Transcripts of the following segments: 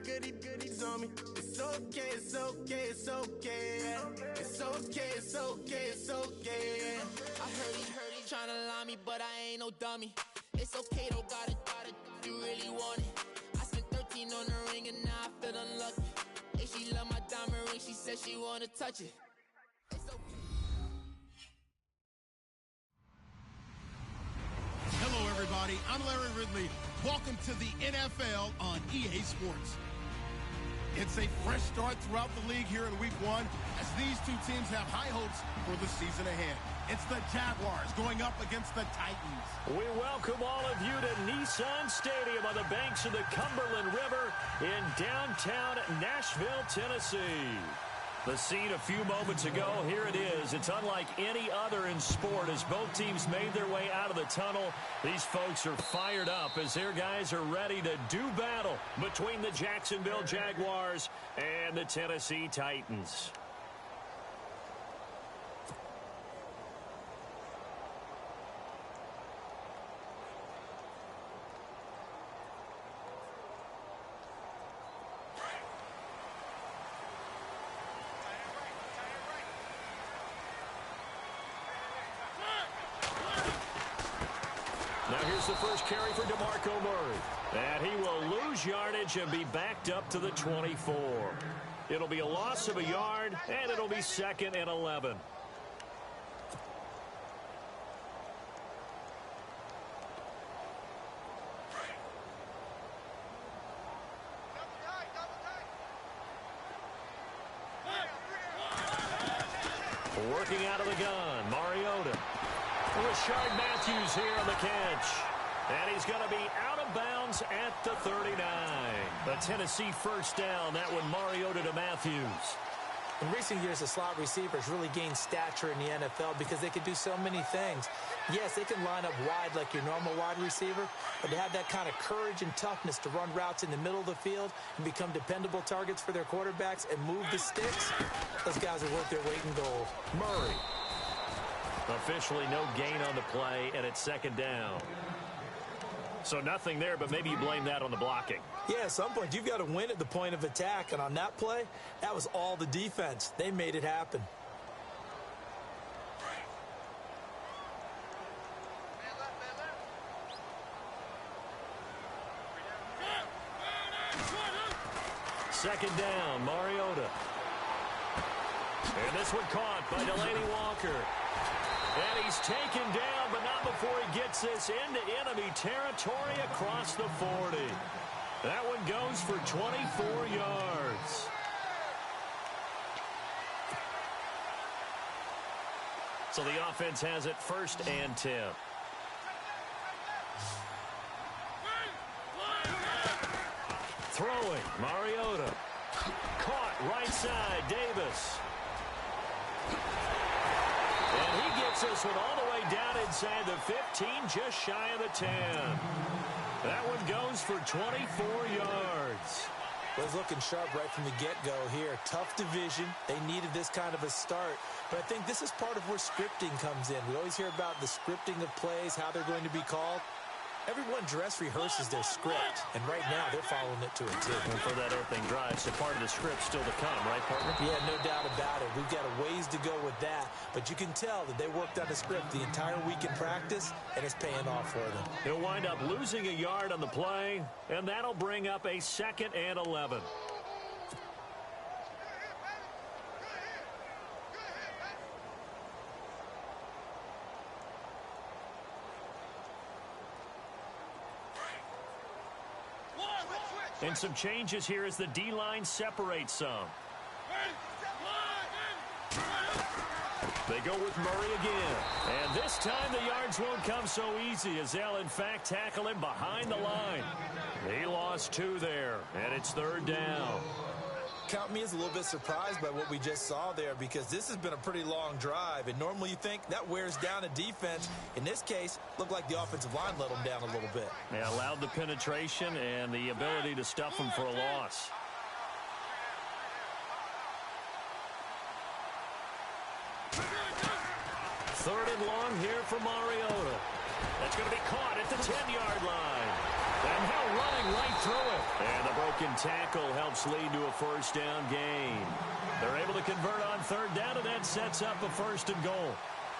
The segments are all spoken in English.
goodies on me. It's okay, it's okay, it's okay, yeah. It's okay, it's okay, it's okay, yeah. I heard he tryna lie me, but I ain't no dummy. It's okay, though, got it, you really want it. I spent 13 on the ring and now I feel unlucky. Hey, she love my diamond ring, she said she wanna touch it. It's okay. Hello, everybody. I'm Larry Ridley. Welcome to the NFL on EA Sports. It's a fresh start throughout the league here in Week 1 as these two teams have high hopes for the season ahead. It's the Jaguars going up against the Titans. We welcome all of you to Nissan Stadium on the banks of the Cumberland River in downtown Nashville, Tennessee. The scene a few moments ago, here it is. It's unlike any other in sport as both teams made their way out of the tunnel. These folks are fired up as their guys are ready to do battle between the Jacksonville Jaguars and the Tennessee Titans. Now here's the first carry for DeMarco Murray. And he will lose yardage and be backed up to the 24. It'll be a loss of a yard, and it'll be 2nd and 11. Working out of the gun, Mariota. Rashard Matthews here on the catch. And he's going to be out of bounds at the 39. The Tennessee first down. That one Mariota to Matthews. In recent years, the slot receivers really gained stature in the NFL because they can do so many things. Yes, they can line up wide like your normal wide receiver, but to have that kind of courage and toughness to run routes in the middle of the field and become dependable targets for their quarterbacks and move the sticks, those guys are worth their weight in gold. Murray. Officially no gain on the play, and it's 2nd down. So nothing there, but maybe you blame that on the blocking. Yeah, at some point, you've got to win at the point of attack, and on that play, that was all the defense. They made it happen. Second down, Mariota. And this one caught by Delaney Walker. And he's taken down, but not before he gets this into enemy territory across the 40. That one goes for 24 yards. So the offense has it 1st and 10. Throwing, Mariota. Caught right side, Davis. And he gets this one all the way down inside the 15, just shy of the 10. That one goes for 24 yards. Was looking sharp right from the get-go here. Tough division. They needed this kind of a start. But I think this is part of where scripting comes in. We always hear about the scripting of plays, how they're going to be called. Everyone dress rehearses their script, and right now they're following it to a T. And for that opening drive, so part of the script still to come, right, partner? Yeah, no doubt about it. We've got a ways to go with that, but you can tell that they worked on the script the entire week in practice, and it's paying off for them. He'll wind up losing a yard on the play, and that'll bring up a 2nd and 11. And some changes here as the D-line separates some. They go with Murray again. And this time the yards won't come so easy as they'll, in fact, tackle him behind the line. He lost 2 there, and it's 3rd down. Count me as a little bit surprised by what we just saw there because this has been a pretty long drive, and normally you think that wears down a defense. In this case, looked like the offensive line let them down a little bit. They allowed the penetration and the ability to stuff them for a loss. Third and long here for Mariota. That's going to be caught at the 10-yard line. And now running right through it. And the broken tackle helps lead to a first down gain. They're able to convert on third down, and that sets up a 1st and goal.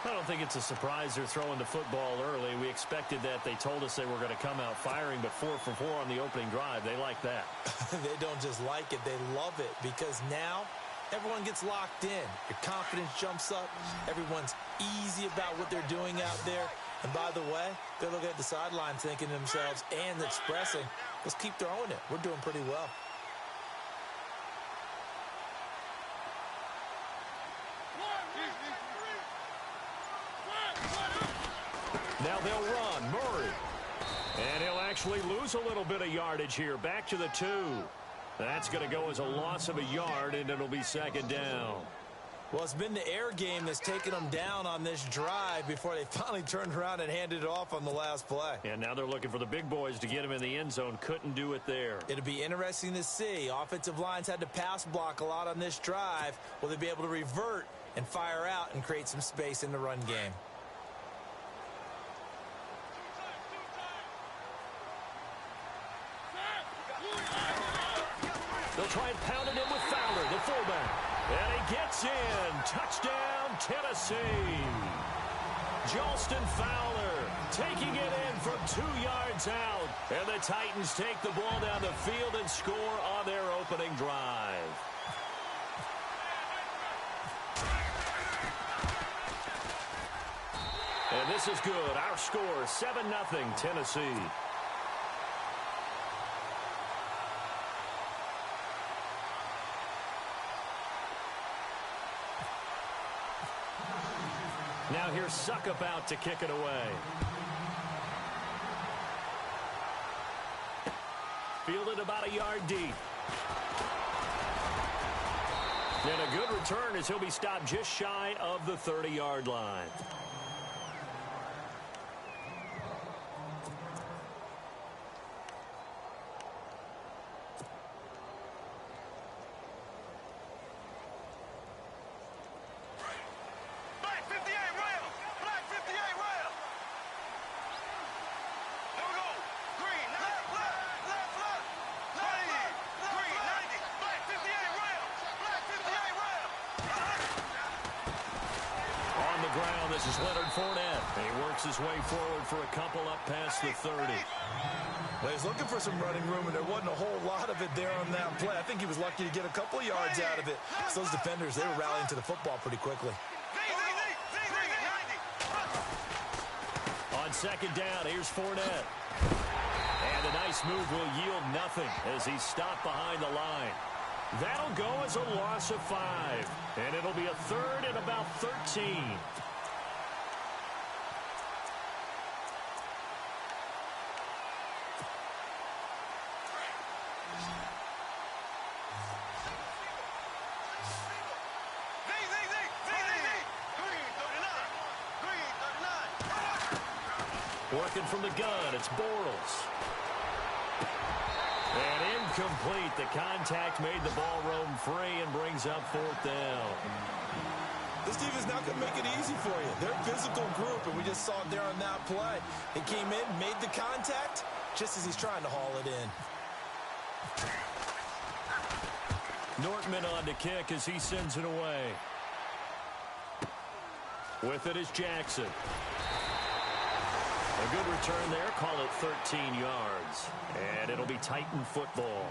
I don't think it's a surprise they're throwing the football early. We expected that. They told us they were going to come out firing, but 4 for 4 on the opening drive. They like that. They don't just like it. They love it because now everyone gets locked in. Your confidence jumps up. Everyone's easy about what they're doing out there. And by the way, they're looking at the sideline thinking to themselves and expressing, let's keep throwing it. We're doing pretty well. Now they'll run. Murray. And he'll actually lose a little bit of yardage here. Back to the 2. That's going to go as a loss of a yard, and it'll be 2nd down. Well, it's been the air game that's taken them down on this drive before they finally turned around and handed it off on the last play. And now they're looking for the big boys to get him in the end zone. Couldn't do it there. It'll be interesting to see. Offensive lines had to pass block a lot on this drive. Will they be able to revert and fire out and create some space in the run game? They'll try and pound it in with Fowler, the fullback. And he gets in. Touchdown, Tennessee. Jalston Fowler taking it in from 2 yards out. And the Titans take the ball down the field and score on their opening drive. And this is good. Our score, 7-0 Tennessee. Now here's Suckup out to kick it away. Fielded about a yard deep. And a good return as he'll be stopped just shy of the 30-yard line. This is Leonard Fournette. He works his way forward for a couple up past the 30. Well, he's looking for some running room, and there wasn't a whole lot of it there on that play. I think he was lucky to get a couple of yards out of it. So those defenders, they were rallying to the football pretty quickly. On 2nd down, here's Fournette. And a nice move will yield nothing as he's stopped behind the line. That'll go as a loss of 5. And it'll be a 3rd and about 13. Working from the gun, it's Bortles. And incomplete. The contact made the ball roam free and brings up 4th down. This team is not going to make it easy for you. They're a physical group, and we just saw it there on that play. He came in, made the contact, just as he's trying to haul it in. Nortman on to kick as he sends it away. With it is Jackson. A good return there. Call it 13 yards. And it'll be Titan football.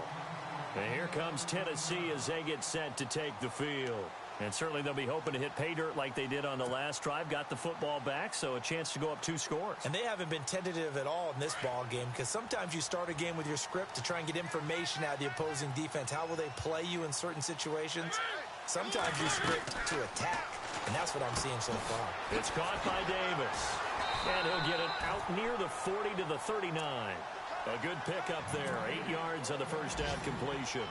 And here comes Tennessee as they get set to take the field. And certainly they'll be hoping to hit pay dirt like they did on the last drive. Got the football back, so a chance to go up 2 scores. And they haven't been tentative at all in this ball game because sometimes you start a game with your script to try and get information out of the opposing defense. How will they play you in certain situations? Sometimes you script to attack, and that's what I'm seeing so far. It's caught by Davis. And he'll get it out near the 40 to the 39. A good pickup there. 8 yards on the first down completion.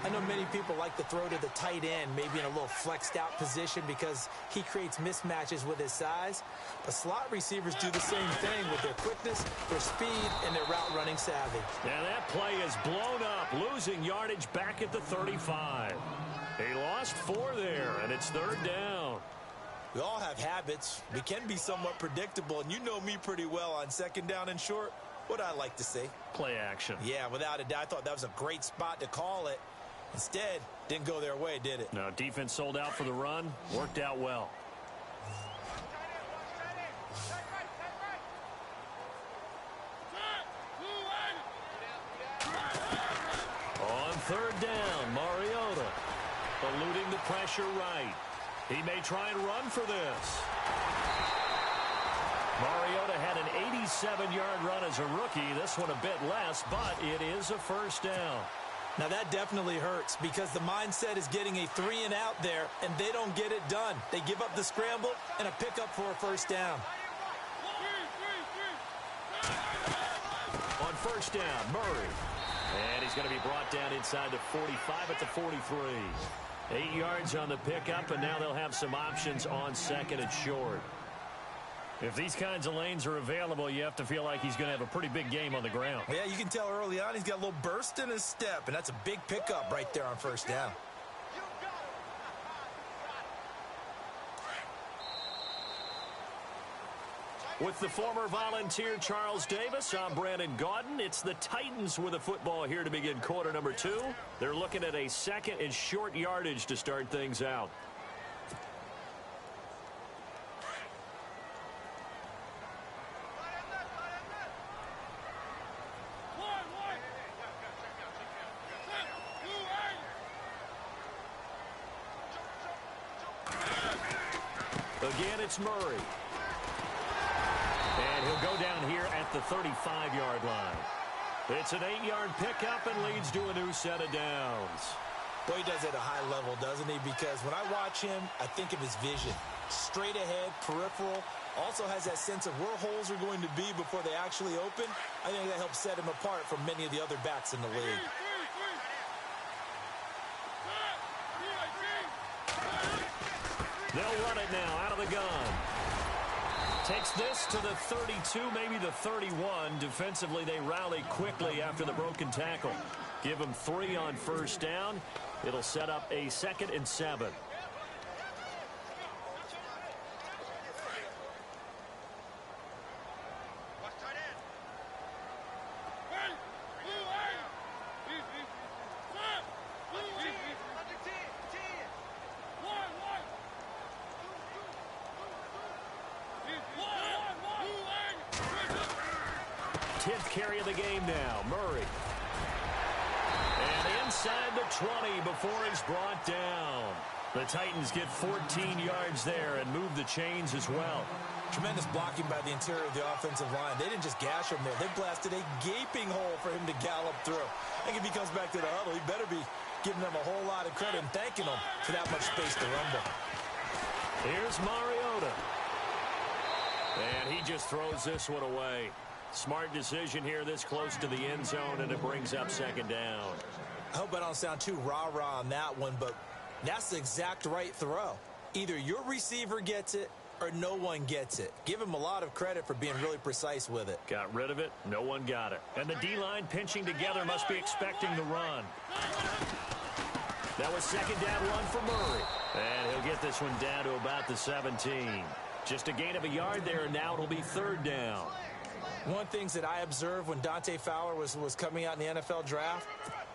I know many people like to throw to the tight end, maybe in a little flexed out position because he creates mismatches with his size. But slot receivers do the same thing with their quickness, their speed, and their route running savvy. And that play is blown up, losing yardage back at the 35. He lost 4 there, and it's 3rd down. We all have habits. We can be somewhat predictable, and you know me pretty well on 2nd down and short. What I like to see. Play action. Yeah, without a doubt. I thought that was a great spot to call it. Instead, didn't go their way, did it? No, defense sold out for the run. Worked out well. On third down, Mariota eluding the pressure right. He may try and run for this. Mariota had an 87-yard run as a rookie. This one a bit less, but it is a first down. Now that definitely hurts because the mindset is getting a 3-and-out there, and they don't get it done. They give up the scramble and a pickup for a first down. On first down, Murray. And he's going to be brought down inside the 45 at the 43. 8 yards on the pickup, and now they'll have some options on second and short. If these kinds of lanes are available, you have to feel like he's going to have a pretty big game on the ground. Yeah, you can tell early on he's got a little burst in his step, and that's a big pickup right there on first down. With the former Volunteer Charles Davis, I'm Brandon Gaudin. It's the Titans with the football here to begin quarter number 2. They're looking at a second and short yardage to start things out. Again, it's Murray. And he'll go down here at the 35-yard line. It's an 8-yard pickup and leads to a new set of downs. Boy, he does it at a high level, doesn't he? Because when I watch him, I think of his vision. Straight ahead, peripheral. Also has that sense of where holes are going to be before they actually open. I think that helps set him apart from many of the other backs in the league. They'll run it now out of the gun. Takes this to the 32, maybe the 31. Defensively, they rally quickly after the broken tackle. Give them 3 on first down. It'll set up a 2nd and 7. Carry of the game now, Murray. And inside the 20 before he's brought down. The Titans get 14 yards there and move the chains as well. Tremendous blocking by the interior of the offensive line. They didn't just gash him there. They blasted a gaping hole for him to gallop through. I think if he comes back to the huddle, he better be giving them a whole lot of credit and thanking them for that much space to rumble. Here's Mariota. And he just throws this one away. Smart decision here this close to the end zone, and it brings up 2nd down. I hope I don't sound too rah-rah on that one, but that's the exact right throw. Either your receiver gets it or no one gets it. Give him a lot of credit for being really precise with it. Got rid of it. No one got it. And the D-line pinching together must be expecting the run. That was 2nd down run for Murray. And he'll get this one down to about the 17. Just a gain of a yard there, and now it'll be 3rd down. One of the things that I observed when Dante Fowler was coming out in the NFL draft,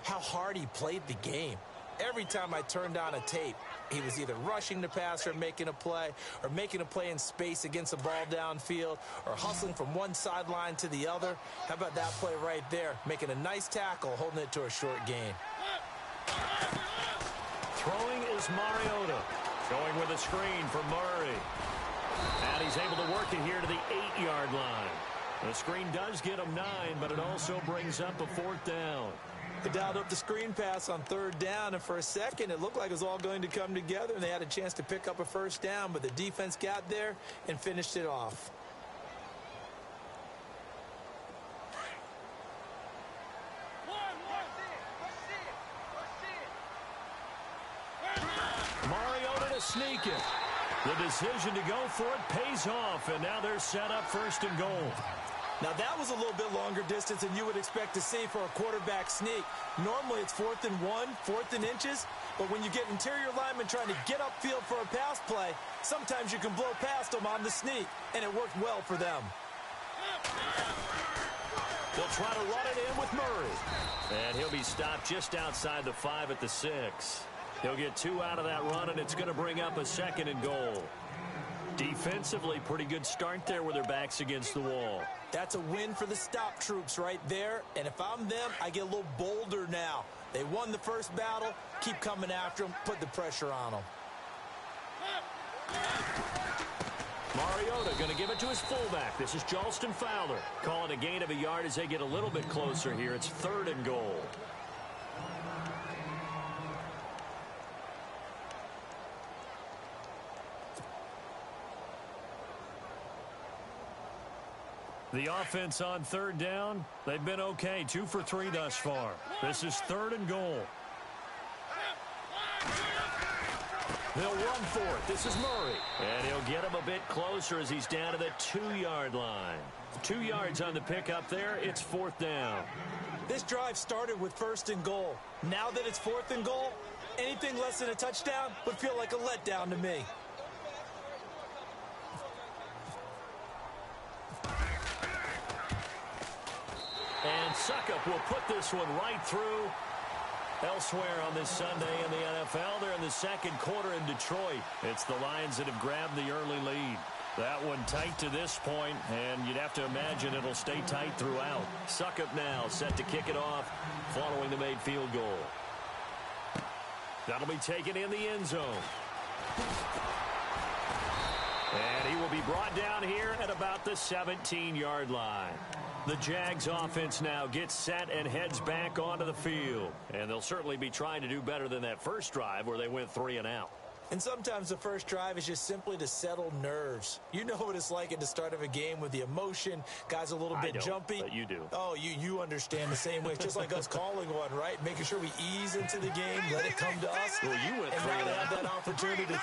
how hard he played the game. Every time I turned on a tape, he was either rushing the passer, making a play, or making a play in space against a ball downfield, or hustling from one sideline to the other. How about that play right there? Making a nice tackle, holding it to a short gain. Throwing is Mariota. Going with a screen for Murray. And he's able to work it here to the 8-yard line. The screen does get him 9, but it also brings up a 4th down. They dialed up the screen pass on 3rd down, and for a second it looked like it was all going to come together, and they had a chance to pick up a first down, but the defense got there and finished it off. Mariota to sneak it. The decision to go for it pays off, and now they're set up 1st and goal. Now, that was a little bit longer distance than you would expect to see for a quarterback sneak. Normally, it's 4th and 1, 4th and inches. But when you get interior linemen trying to get upfield for a pass play, sometimes you can blow past them on the sneak, and it worked well for them. They'll try to run it in with Murray. And he'll be stopped just outside the 5 at the 6. He'll get 2 out of that run, and it's going to bring up a 2nd and goal. Defensively, pretty good start there with their backs against the wall. That's a win for the stop troops right there. And if I'm them, I get a little bolder now. They won the first battle. Keep coming after them. Put the pressure on them. Mariota going to give it to his fullback. This is Jalston Fowler. Calling a gain of a yard as they get a little bit closer here. It's 3rd and goal. The offense on 3rd down, they've been okay. 2 for 3 thus far. This is 3rd and goal. They'll run for it. This is Murray. And he'll get him a bit closer as he's down to the 2-yard line. 2 yards on the pickup there. It's 4th down. This drive started with 1st and goal. Now that it's 4th and goal, anything less than a touchdown would feel like a letdown to me. And Succop will put this one right through. Elsewhere on this Sunday in the NFL, they're in the 2nd quarter in Detroit. It's the Lions that have grabbed the early lead. That one tight to this point, and you'd have to imagine it'll stay tight throughout. Succop now set to kick it off following the made field goal. That'll be taken in the end zone. And he will be brought down here at about the 17-yard line. The Jags offense now gets set and heads back onto the field. And they'll certainly be trying to do better than that first drive where they went 3 and out. And sometimes the first drive is just simply to settle nerves. You know what it's like at the start of a game with the emotion. Guys a little bit jumpy. But you do. Oh, you understand the same way. It's just like us calling one, right? Making sure we ease into the game, let it come to us. Well, you went and 3 now and they out. have that opportunity.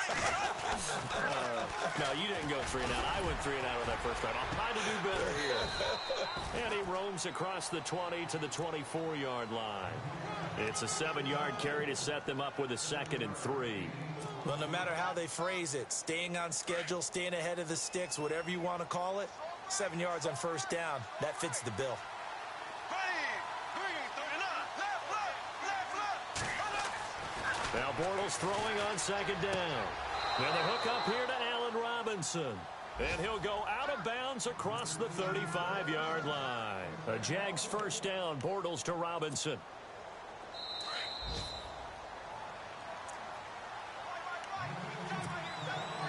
No, you didn't go 3 and out. I went 3 and out on that first drive. I'll try to do better here. And he roams across the 20 to the 24-yard line. It's a 7-yard carry to set them up with a 2nd and 3. Well, no matter how they phrase it, staying on schedule, staying ahead of the sticks, whatever you want to call it, 7 yards on first down, that fits the bill. Now Bortles throwing on 2nd down. And the hook up here to Allen Robinson. And he'll go out of bounds across the 35-yard line. A Jags first down, Bortles to Robinson.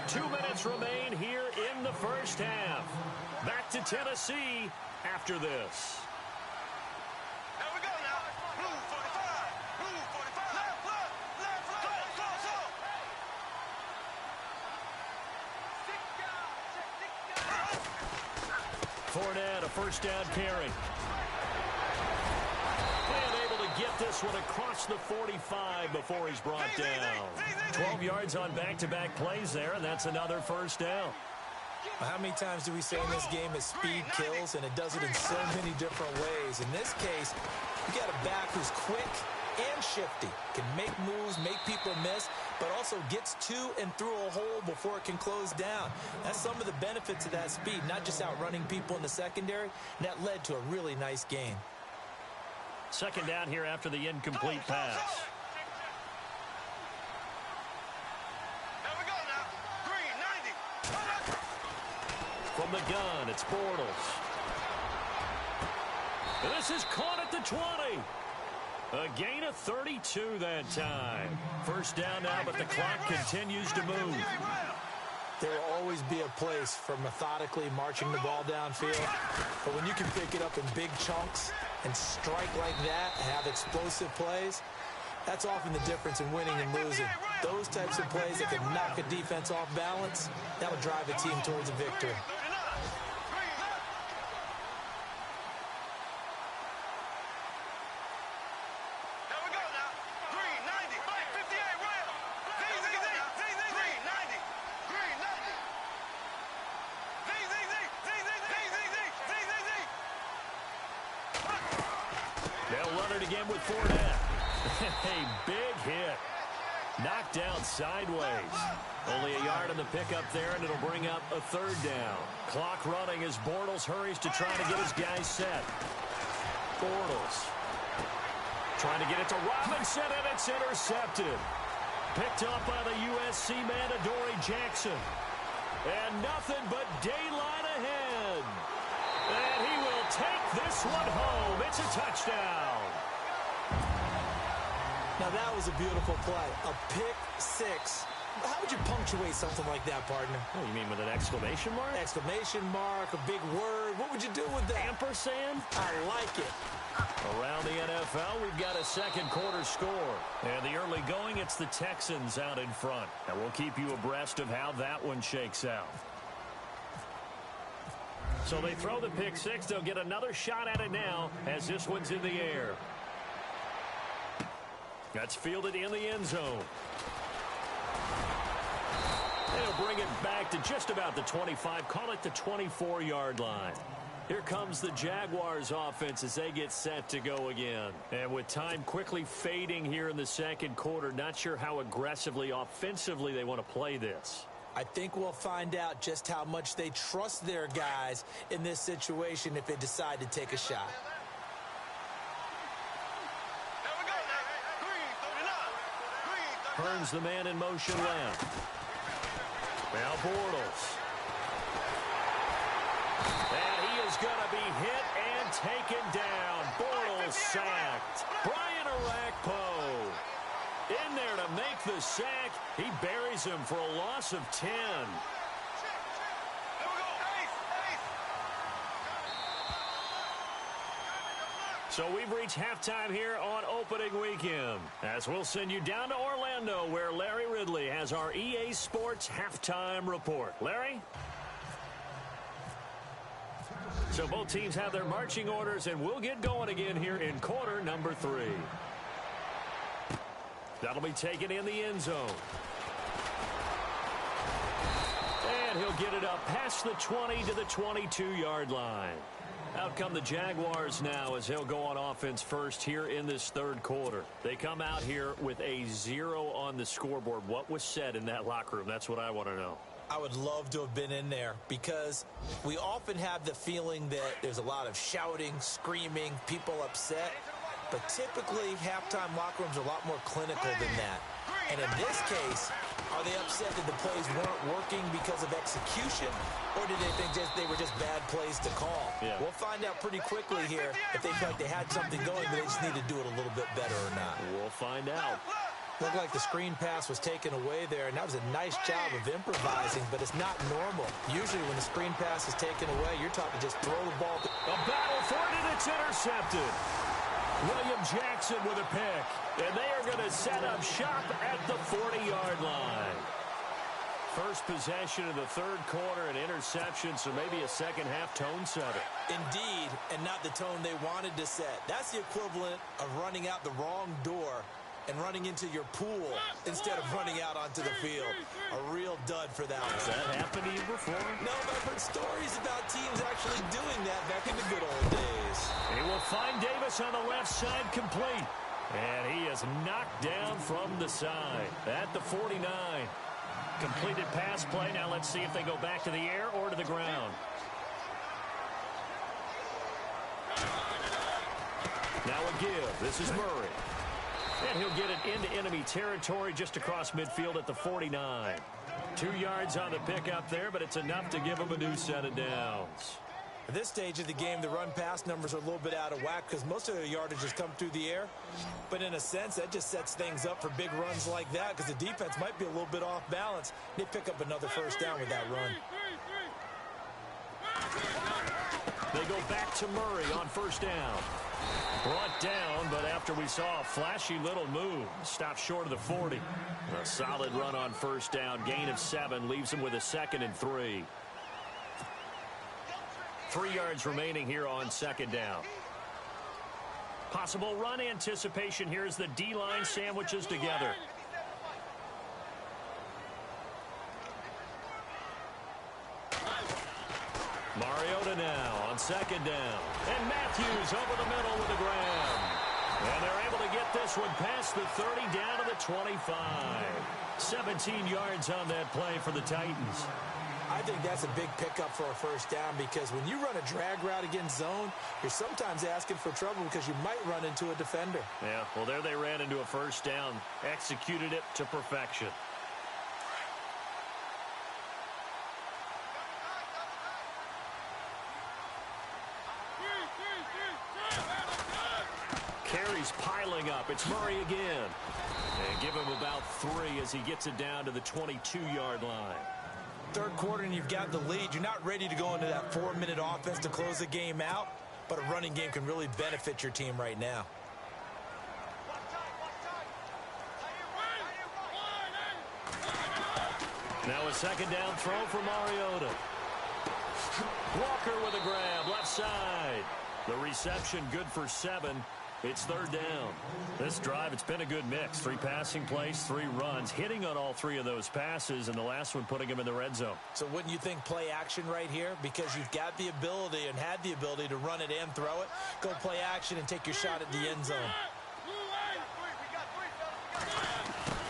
Two minutes remain here in the first half. Back to Tennessee after this. Here we go now. Blue 45. Blue 45. Left, go. Fournette, a first down carry. And able to get this one across the 45 before he's brought down. 12 yards on back-to-back plays there, and that's another first down. How many times do we say in this game that speed kills, and it does it in so many different ways? In this case, you got a back who's quick and shifty, can make moves, make people miss, but also gets to and through a hole before it can close down. That's some of the benefits of that speed, not just outrunning people in the secondary, and that led to a really nice gain. 2nd down here after the incomplete pass. Here we go now. Green 90. From the gun, it's Bortles. This is caught at the 20. A gain of 32 that time. First down now, but the clock continues to move. There will always be a place for methodically marching the ball downfield. But when you can pick it up in big chunks and strike like that and have explosive plays, that's often the difference in winning and losing. Those types of plays that can knock a defense off balance, that'll drive a team towards a victory. They'll run it again with Fournette. A big hit. Knocked down sideways. Only a yard on the pickup there, and it'll bring up a 3rd down. Clock running as Bortles hurries to try to get his guys set. Bortles. Trying to get it to Robinson, and it's intercepted. Picked up by the USC man, Adoree Jackson. And nothing but daylight ahead. And he will take this one home. It's a touchdown. Now, that was a beautiful play. A pick six. How would you punctuate something like that, partner? Oh, you mean with an exclamation mark? Exclamation mark, a big word. What would you do with that? Ampersand? I like it. Around the NFL, we've got a second quarter score. And the early going, it's the Texans out in front. And we'll keep you abreast of how that one shakes out. So they throw the pick six. They'll get another shot at it now as this one's in the air. That's fielded in the end zone. They'll bring it back to just about the 25. Call it the 24-yard line. Here comes the Jaguars offense as they get set to go again. And with time quickly fading here in the second quarter, not sure how aggressively, offensively they want to play this. I think we'll find out just how much they trust their guys in this situation if they decide to take a shot. Burns the man in motion left. Now Bortles. And he is going to be hit and taken down. Bortles sacked. Brian Orakpo in there to make the sack. He buries him for a loss of 10. So we've reached halftime here on opening weekend, as we'll send you down to Orlando, where Larry Ridley has our EA Sports halftime report. Larry? So both teams have their marching orders, and we'll get going again here in quarter number 3. That'll be taken in the end zone. And he'll get it up past the 20 to the 22-yard line. Out come the Jaguars now as they'll go on offense first here in this third quarter. They come out here with a 0 on the scoreboard. What was said in that locker room? That's what I want to know. I would love to have been in there because we often have the feeling that there's a lot of shouting, screaming, people upset. But typically, halftime locker rooms are a lot more clinical than that. And in this case, are they upset that the plays weren't working because of execution, or did they think they were just bad plays to call? Yeah. We'll find out pretty quickly here if they feel like they had something going, but they just need to do it a little bit better or not. We'll find out. Looked like the screen pass was taken away there, and that was a nice job of improvising, but it's not normal. Usually when the screen pass is taken away, you're taught to just throw the ball. A battle for it, and it's intercepted. William Jackson with a pick, and they are going to set up shop at the 40-yard line. First possession of the third quarter, an interception, so maybe a second-half tone setter. Indeed, and not the tone they wanted to set. That's the equivalent of running out the wrong door and running into your pool instead of running out onto the field. A real dud for that one. Has that happened to you before? No, but I've heard stories about teams actually doing that back in the good old days. He will find Davis on the left side complete. And he is knocked down from the side at the 49. Completed pass play. Now let's see if they go back to the air or to the ground. Now a give. This is Murray. And he'll get it into enemy territory just across midfield at the 49. 2 yards on the pickup there, but it's enough to give him a new set of downs. At this stage of the game, the run-pass numbers are a little bit out of whack because most of their yardage has come through the air. But in a sense, that just sets things up for big runs like that because the defense might be a little bit off balance. They pick up another first down with that run. They go back to Murray on first down. Brought down, but after we saw a flashy little move, stopped short of the 40. A solid run on first down. Gain of 7 leaves him with a 2nd and 3. 3 yards remaining here on second down. Possible run anticipation here as the D-line sandwiches together. Mariota now on second down. And Matthews over the middle with the grab. And they're able to get this one past the 30 down to the 25. 17 yards on that play for the Titans. I think that's a big pickup for a first down because when you run a drag route against zone, you're sometimes asking for trouble because you might run into a defender. Yeah, well, there they ran into a first down, executed it to perfection. Carries piling up. It's Murray again. And give him about 3 as he gets it down to the 22-yard line. Third quarter and you've got the lead. You're not ready to go into that 4-minute offense to close the game out, but a running game can really benefit your team right now. Now a second down throw for Mariota. Walker with a grab, left side. The reception good for 7. It's third down. This drive, it's been a good mix. 3 passing plays, 3 runs, hitting on all 3 of those passes, and the last one putting him in the red zone. So wouldn't you think play action right here? Because you've got the ability and had the ability to run it and throw it. Go play action and take your shot at the end zone.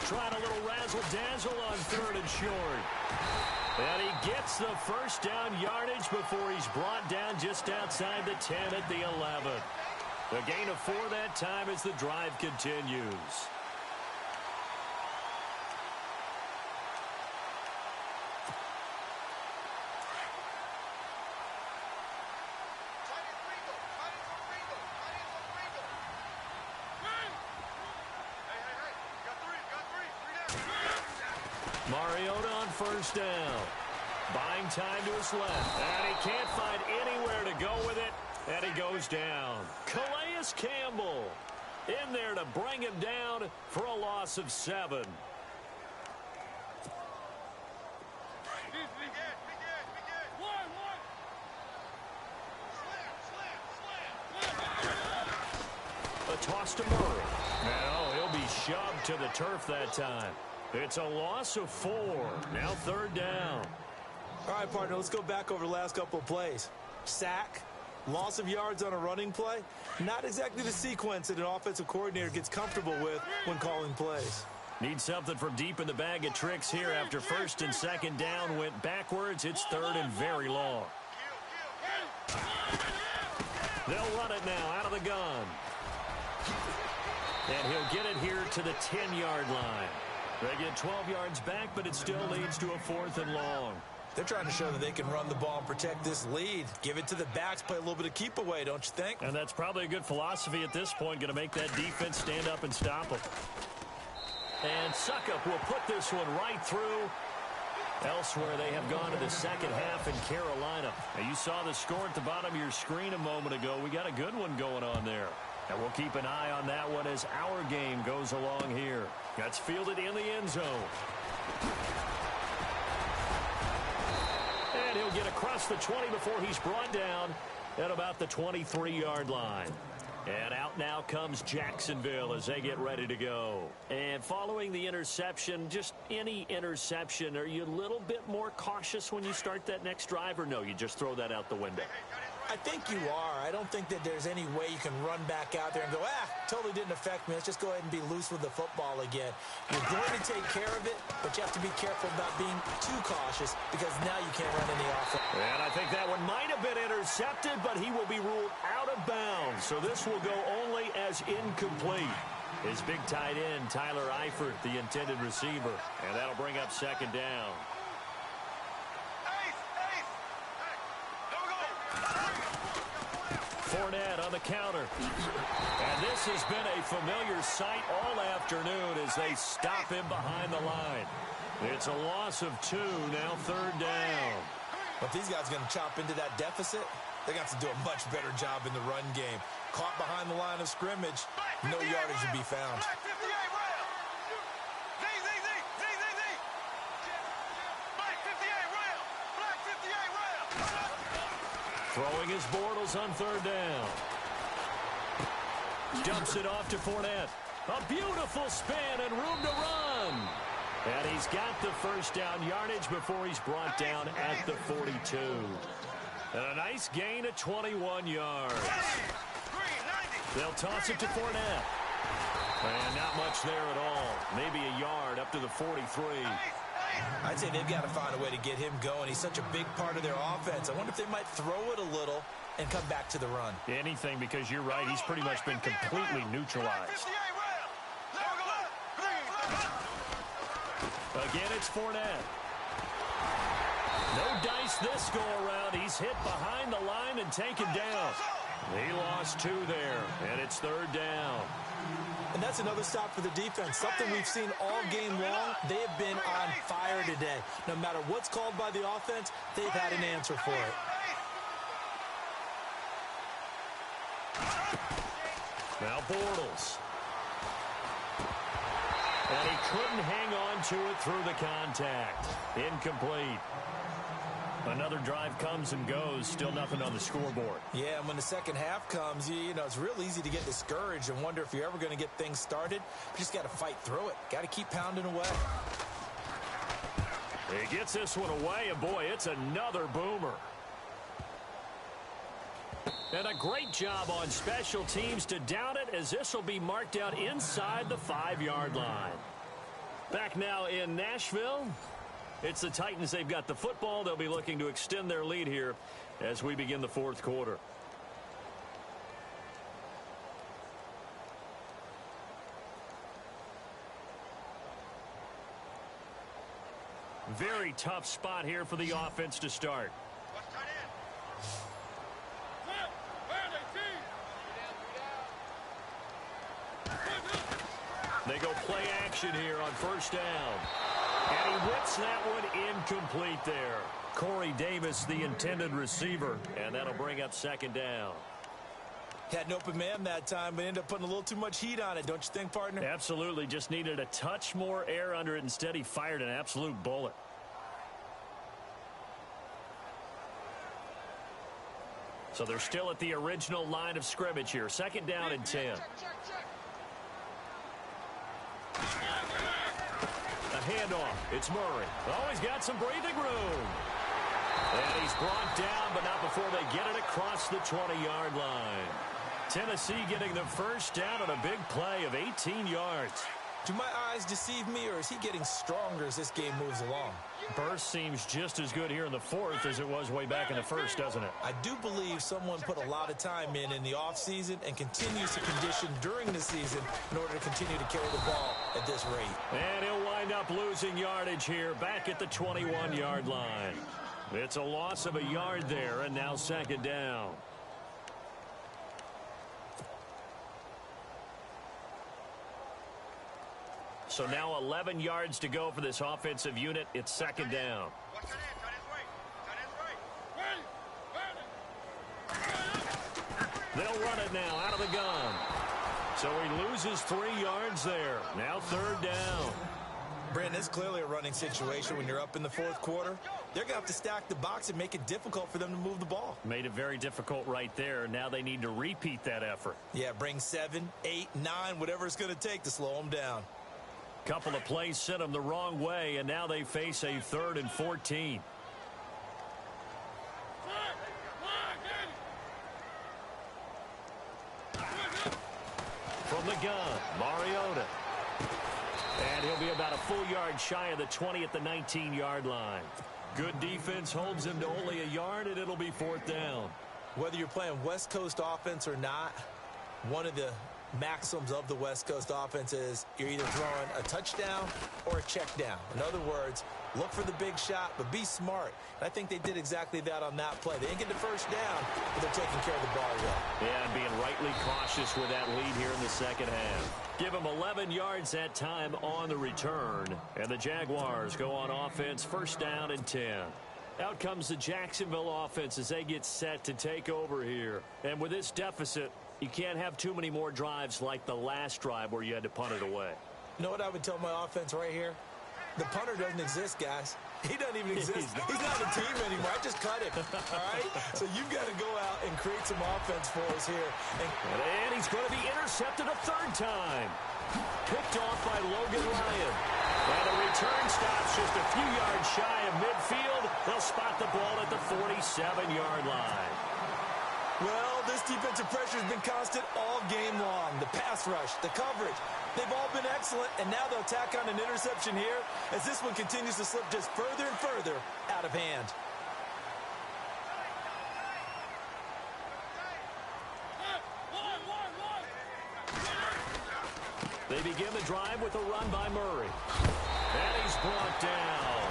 Trying a little razzle-dazzle on 3rd and short. And he gets the first down yardage before he's brought down just outside the 10 at the 11. A gain of 4 that time as the drive continues. Mariota on first down. Buying time to his left. And he can't find anywhere to go with it. And he goes down. Calais Campbell in there to bring him down for a loss of 7. A toss to Murray. No, he'll be shoved to the turf that time. It's a loss of 4. Now third down. All right, partner, let's go back over the last couple of plays. Sack. Loss of yards on a running play, not exactly the sequence that an offensive coordinator gets comfortable with when calling plays. Need something from deep in the bag of tricks here after 1st and 2nd down went backwards. It's 3rd and very long. They'll run it now out of the gun. And he'll get it here to the 10-yard line. They get 12 yards back, but it still leads to a 4th and long. They're trying to show that they can run the ball and protect this lead. Give it to the backs, play a little bit of keep away, don't you think? And that's probably a good philosophy at this point, going to make that defense stand up and stop them. And Suckup will put this one right through. Elsewhere, they have gone to the second half in Carolina. Now, you saw the score at the bottom of your screen a moment ago. We got a good one going on there. And we'll keep an eye on that one as our game goes along here. That's fielded in the end zone. And he'll get across the 20 before he's brought down at about the 23-yard line. And out now comes Jacksonville as they get ready to go. And following the interception, just any interception, are you a little bit more cautious when you start that next drive, or no, you just throw that out the window? I think you are. I don't think that there's any way you can run back out there and go, totally didn't affect me. Let's just go ahead and be loose with the football again. You're going to take care of it, but you have to be careful about being too cautious because now you can't run any offense. And I think that one might have been intercepted, but he will be ruled out of bounds. So this will go only as incomplete. His big tight end, Tyler Eifert, the intended receiver. And that'll bring up second down. Fournette on the counter. And this has been a familiar sight all afternoon as they stop him behind the line. It's a loss of 2, now third down. But these guys are going to chop into that deficit. They're going to have to do a much better job in the run game. Caught behind the line of scrimmage, no yardage to be found. Throwing his Bortles on third down. Dumps it off to Fournette. A beautiful spin and room to run. And he's got the first down yardage before he's brought down at the 42. And a nice gain of 21 yards. They'll toss it to Fournette. And not much there at all. Maybe a yard up to the 43. I'd say they've got to find a way to get him going. He's such a big part of their offense. I wonder if they might throw it a little and come back to the run. Anything, because you're right. He's pretty much been completely neutralized. Again, it's Fournette. No dice this go-around. He's hit behind the line and taken down. He lost 2 there, and it's 3rd down. And that's another stop for the defense. Something we've seen all game long. They have been on fire today. No matter what's called by the offense, they've had an answer for it. Now Bortles. And he couldn't hang on to it through the contact. Incomplete. Another drive comes and goes. Still nothing on the scoreboard. Yeah, and when the second half comes, you know, it's real easy to get discouraged and wonder if you're ever going to get things started. You just got to fight through it. Got to keep pounding away. He gets this one away, and boy, it's another boomer. And a great job on special teams to down it, as this will be marked out inside the 5-yard line. Back now in Nashville. It's the Titans. They've got the football. They'll be looking to extend their lead here as we begin the 4th quarter. Very tough spot here for the offense to start. They go play action here on 1st down. And he whips that one incomplete there. Corey Davis, the intended receiver, and that'll bring up 2nd down. Had an open man that time, but ended up putting a little too much heat on it, don't you think, partner? Absolutely. Just needed a touch more air under it. Instead, he fired an absolute bullet. So they're still at the original line of scrimmage here. 2nd down and 10. A handoff. It's Murray. Oh, he's got some breathing room. And he's brought down, but not before they get it across the 20-yard line. Tennessee getting the 1st down on a big play of 18 yards. Do my eyes deceive me, or is he getting stronger as this game moves along? Burst seems just as good here in the 4th as it was way back in the 1st, doesn't it? I do believe someone put a lot of time in the offseason and continues to condition during the season in order to continue to carry the ball at this rate. And he'll wind up losing yardage here back at the 21-yard line. It's a loss of a yard there, and now 2nd down. So now 11 yards to go for this offensive unit. It's 2nd down. They'll run it now out of the gun. So he loses 3 yards there. Now 3rd down. Brandon, it's clearly a running situation when you're up in the 4th quarter. They're going to have to stack the box and make it difficult for them to move the ball. Made it very difficult right there. Now they need to repeat that effort. Yeah, bring 7, 8, 9, whatever it's going to take to slow them down. Couple of plays sent them the wrong way, and now they face a 3rd and 14. From the gun, Mariota. And he'll be about a full yard shy of the 20 at the 19-yard line. Good defense holds him to only a yard, and it'll be 4th down. Whether you're playing West Coast offense or not, one of the maxims of the West Coast offense is you're either throwing a touchdown or a check down. In other words, look for the big shot, but be smart. And I think they did exactly that on that play. They didn't get the 1st down, but they're taking care of the ball well. Yeah, and being rightly cautious with that lead here in the 2nd half. Give them 11 yards that time on the return. And the Jaguars go on offense, 1st down and 10. Out comes the Jacksonville offense as they get set to take over here. And with this deficit, you can't have too many more drives like the last drive where you had to punt it away. You know what I would tell my offense right here? The punter doesn't exist, guys. He doesn't even exist. He's not a team anymore. I just cut him. All right? So you've got to go out and create some offense for us here. And he's going to be intercepted a 3rd time. Picked off by Logan Ryan. And the return stops just a few yards shy of midfield. They'll spot the ball at the 47-yard line. Well, this defensive pressure has been constant all game long. The pass rush, the coverage, they've all been excellent, and now they'll tack on an interception here as this one continues to slip just further and further out of hand. They begin the drive with a run by Murray. And he's brought down.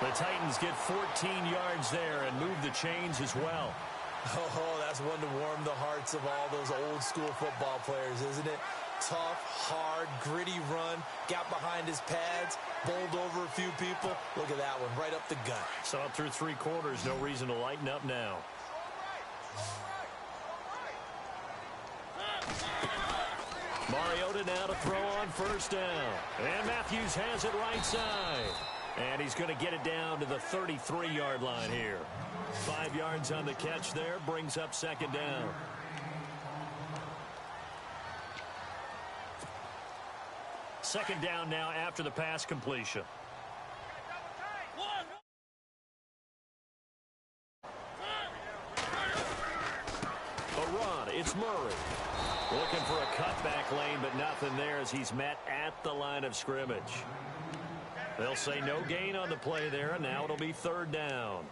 The Titans get 14 yards there and move the chains as well. Oh, that's one to warm the hearts of all those old school football players, isn't it? Tough, hard, gritty run, got behind his pads, bowled over a few people. Look at that one, right up the gut. So up through 3 quarters, no reason to lighten up now. Mariota now to throw on first down. And Matthews has it right side. And he's going to get it down to the 33-yard line here. 5 yards on the catch there, brings up second down. Second down now after the pass completion. A run, it's Murray. Looking for a cutback lane, but nothing there as he's met at the line of scrimmage. They'll say no gain on the play there, and now it'll be third down.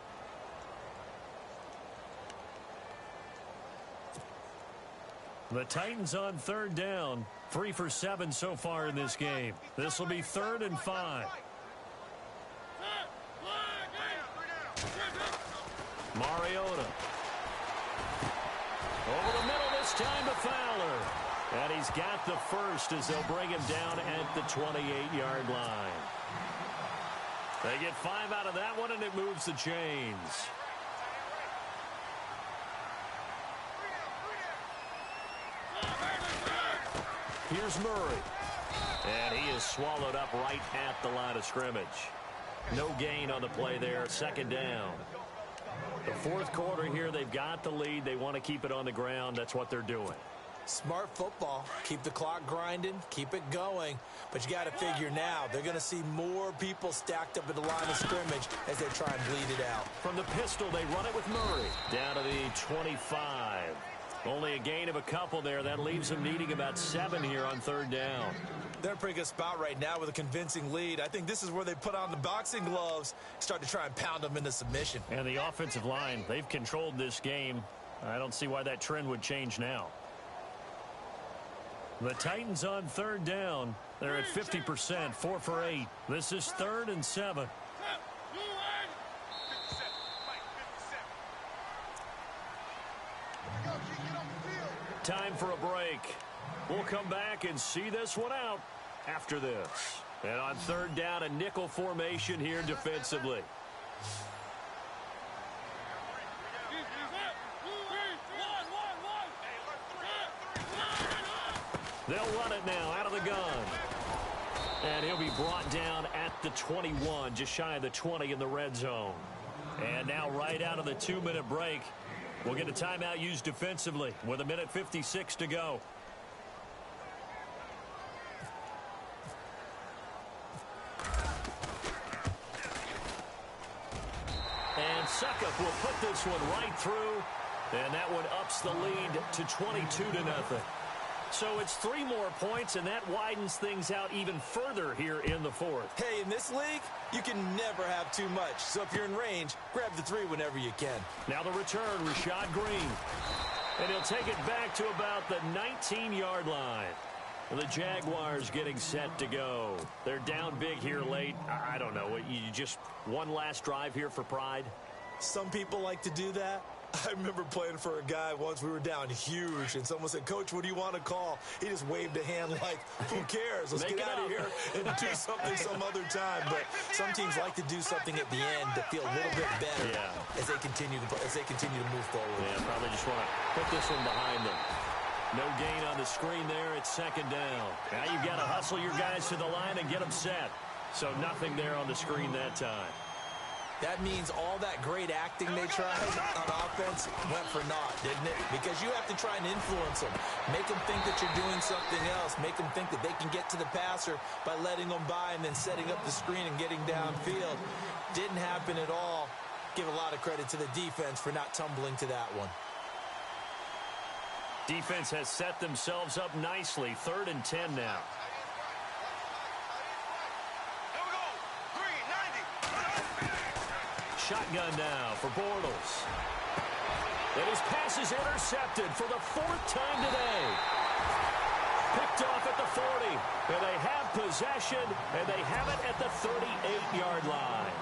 The Titans on third down, 3 for 7 so far in this game. This will be 3rd and 5. Mariota. Over the middle this time to Fowler. And he's got the first as they'll bring him down at the 28-yard line. They get 5 out of that one, and it moves the chains. Here's Murray. And he is swallowed up right at the line of scrimmage. No gain on the play there. Second down. The 4th quarter here, they've got the lead. They want to keep it on the ground. That's what they're doing. Smart football. Keep the clock grinding. Keep it going. But you got to figure now, they're going to see more people stacked up at the line of scrimmage as they try and bleed it out. From the pistol, they run it with Murray. Down to the 25. Only a gain of a couple there. That leaves them needing about 7 here on third down. They're in a pretty good spot right now with a convincing lead. I think this is where they put on the boxing gloves, start to try and pound them into submission. And the offensive line, they've controlled this game. I don't see why that trend would change now. The Titans on third down. They're at 50%, 4 for 8. This is 3rd and 7. Time for a break. We'll come back and see this one out after this. And on third down, a nickel formation here defensively. They'll run it now out of the gun. And he'll be brought down at the 21, just shy of the 20 in the red zone. And now right out of the 2-minute break, we'll get a timeout used defensively with 1:56 to go. And Succop will put this one right through. And that one ups the lead to 22-0. So it's 3 more points, and that widens things out even further here in the 4th. Hey, in this league, you can never have too much. So if you're in range, grab the 3 whenever you can. Now the return, Rashad Green. And he'll take it back to about the 19-yard line. The Jaguars getting set to go. They're down big here late. I don't know. You just one last drive here for pride? Some people like to do that. I remember playing for a guy once. We were down huge, and someone said, "Coach, what do you want to call?" He just waved a hand like, "Who cares? Let's get out of here and do something some other time." But some teams like to do something at the end to feel a little bit better as they continue to move forward. Yeah, probably just want to put this one behind them. No gain on the screen there. It's second down. Now you've got to hustle your guys to the line and get them set. So nothing there on the screen that time. That means all that great acting they tried on offense went for naught, didn't it? Because you have to try and influence them. Make them think that you're doing something else. Make them think that they can get to the passer by letting them by and then setting up the screen and getting downfield. Didn't happen at all. Give a lot of credit to the defense for not tumbling to that one. Defense has set themselves up nicely. 3rd and 10 now. Here we go. Green, 90. Shotgun now for Bortles. And his pass is intercepted for the 4th time today. Picked off at the 40. And they have possession, and they have it at the 38-yard line.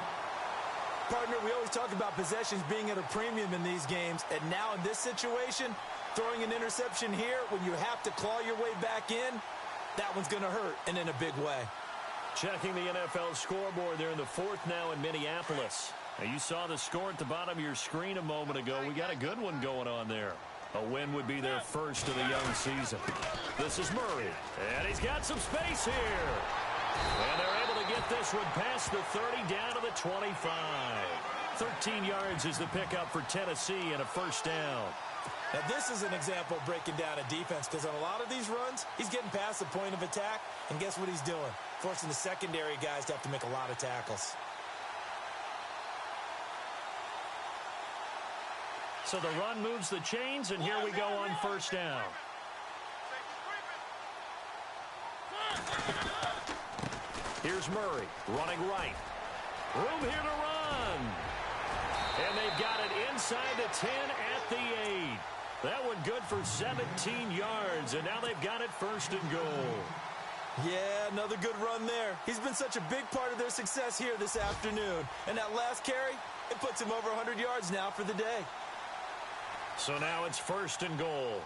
Partner, we always talk about possessions being at a premium in these games, and now in this situation, throwing an interception here when you have to claw your way back in, that one's going to hurt, and in a big way. Checking the NFL scoreboard there in the 4th now in Minneapolis. Now, you saw the score at the bottom of your screen a moment ago. We got a good one going on there. A win would be their first of the young season. This is Murray, and he's got some space here. And they're able to get this one past the 30 down to the 25. 13 yards is the pickup for Tennessee and a 1st down. Now, this is an example of breaking down a defense because on a lot of these runs, he's getting past the point of attack, and guess what he's doing? Forcing the secondary guys to have to make a lot of tackles. So the run moves the chains, and here we go on 1st down. Here's Murray running right. Room here to run. And they've got it inside the 10 at the 8. That one good for 17 yards, and now they've got it 1st and goal. Yeah, another good run there. He's been such a big part of their success here this afternoon. And that last carry, it puts him over 100 yards now for the day. So now it's 1st and goal.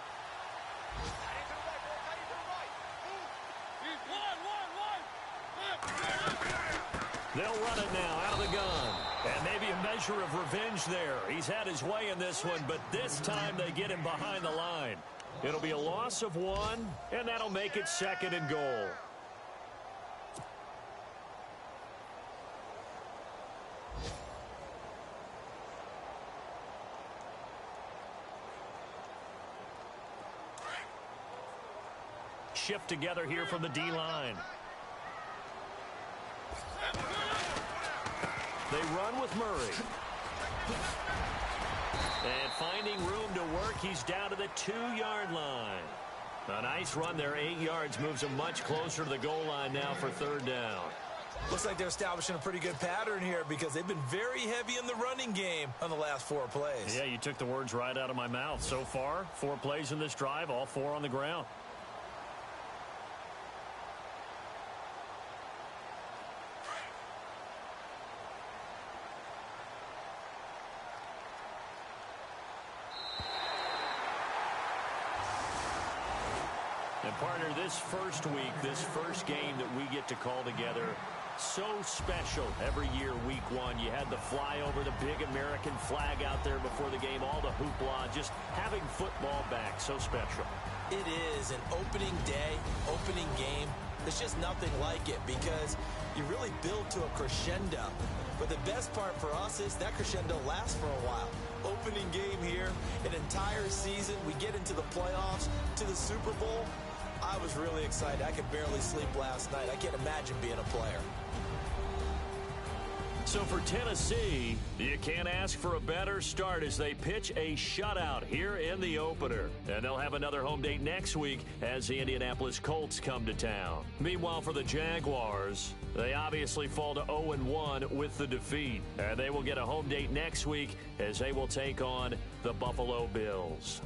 They'll run it now out of the gun. And maybe a measure of revenge there. He's had his way in this one, but this time they get him behind the line. It'll be a loss of 1, and that'll make it 2nd and goal. Shift together here from the D-line. They run with Murray. And finding room to work, he's down to the 2-yard line. A nice run there, 8 yards, moves him much closer to the goal line now for 3rd down. Looks like they're establishing a pretty good pattern here because they've been very heavy in the running game on the last 4 plays. Yeah, you took the words right out of my mouth. So far, 4 plays in this drive, all 4 on the ground. And partner, this first week, this first game that we get to call together, so special every year, week 1. You had the flyover, the big American flag out there before the game, all the hoopla, just having football back, so special. It is an opening day, opening game. There's just nothing like it because you really build to a crescendo. But the best part for us is that crescendo lasts for a while. Opening game here, an entire season. We get into the playoffs, to the Super Bowl. I was really excited. I could barely sleep last night. I can't imagine being a player. So for Tennessee, you can't ask for a better start as they pitch a shutout here in the opener. And they'll have another home date next week as the Indianapolis Colts come to town. Meanwhile, for the Jaguars, they obviously fall to 0-1 with the defeat. And they will get a home date next week as they will take on the Buffalo Bills.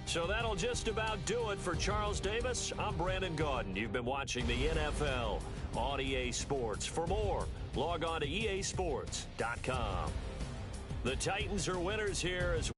So that'll just about do it for Charles Davis. I'm Brandon Gaudin. You've been watching the NFL on EA Sports. For more, log on to easports.com. The Titans are winners here as